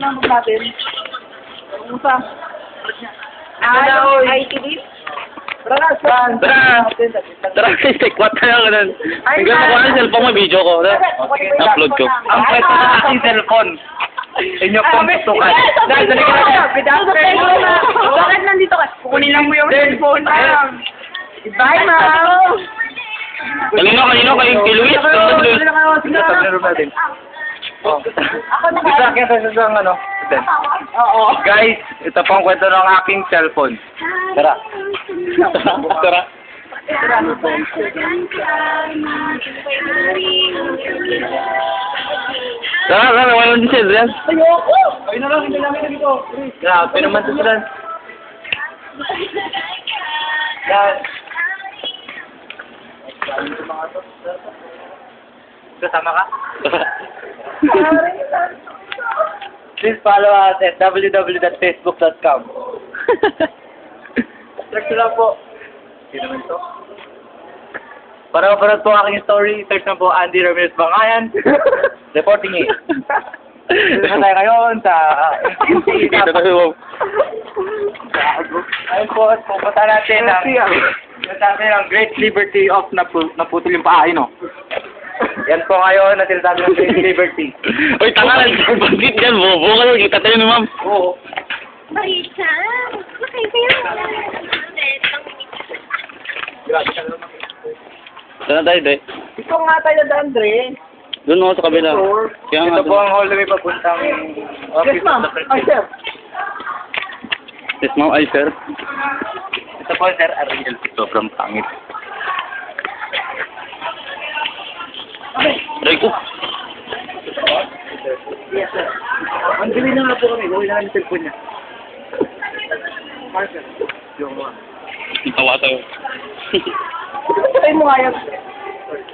number natin. Kumusta? ITV? Tara, Tara, what tayo ka nun? Hanggang makuha ng cellphone mo, video ko. Upload ko. Ang kwento ng aking cellphone. Inyo pong tutukan. Bakit nandito ka? Kukunin lang mo yung cellphone lang. Bye, ma'am! Kanino kay Luis? Tatlaro natin. Isa akin sa isang ano. Oo. Guys, ito po ang kwento ng aking cellphone. Tara. Tara. Tara, wala din siya dyan. Ayoko! Ayun na lang, hindi namin na dito. Grabe naman ito sila. Yan. Kasama ka? Please follow us at www.facebook.com. Search lang po. Hindi naman ito. Para maparad po ang aking story, search na po Andy Ramirez Bangayan. Reporting it. Dito na tayo ngayon sa ayun po, pupunta natin ang Great Liberty of naputol yung paa, no? Yan po ngayon na sinasabi ng Great Liberty. Uy, tanga na. Bakit yan? Bobo ka lang. Kita tayo ni ma'am. Oo. Marisa, bakit kayo? Saan tayo, Dre? Ito nga tayo, Dandre. Doon ako sa kabila. Kaya nga. Ito po ang hallway papuntang Yes, ma'am. Ay, sir. Yes, ma'am. Ay, sir. Ito po, Sir Ariel. Sobrang pangit. Aray ko. Yes, sir. Ang gawin na nga po kami. Gawin na nga yung cellphone niya. Mark, sir. Yung mga. Tawa tayo. Patay mo nga yan.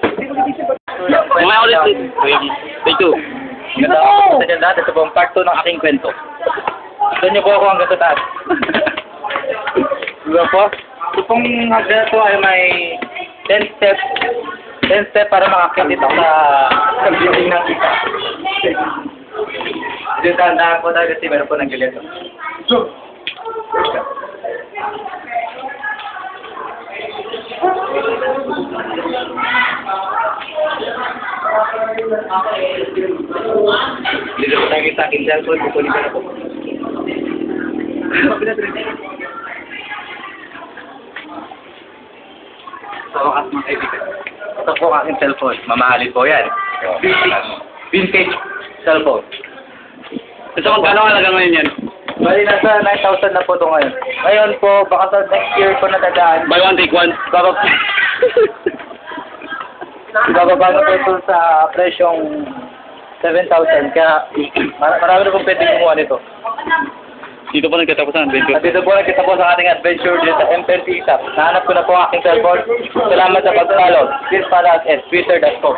Hindi ko nagisip ba? Mamaya ulit. Take two. Ganda ako sa dyan lahat. Ito po ang part 2 ng aking kwento. Doon niyo po ako hanggang sa taas. Diba po? Ito pong hanggang na ito ay may 10 steps. 10 steps para makakit dito sa building ng kita. Dito tandaan po tayo kasi meron po ng gilito. Dito po tayo sa aking cellphone. Kukunin ko na po. Sa wakas mga kaibigan. Ito po ang aking cellphone. Mamahalin po yan. Vintage cellphone. Gusto kong gano'ng halaga ngayon yan? Bali, nasa 9,000 na po ito ngayon. Ngayon po, baka sa next year po nadadaan. Buy one, take one. Ibababa na po ito sa presyong 7,000. Kaya marami na pong pwedeng kumuha nito. Dito po nagkatapos ang adventure. At dito po nakita po sa ating adventure dito sa M10 Isap. Nahanap ko na po ang aking cellphone. Salamat sa pag-follow. Please follow us at twitter.com.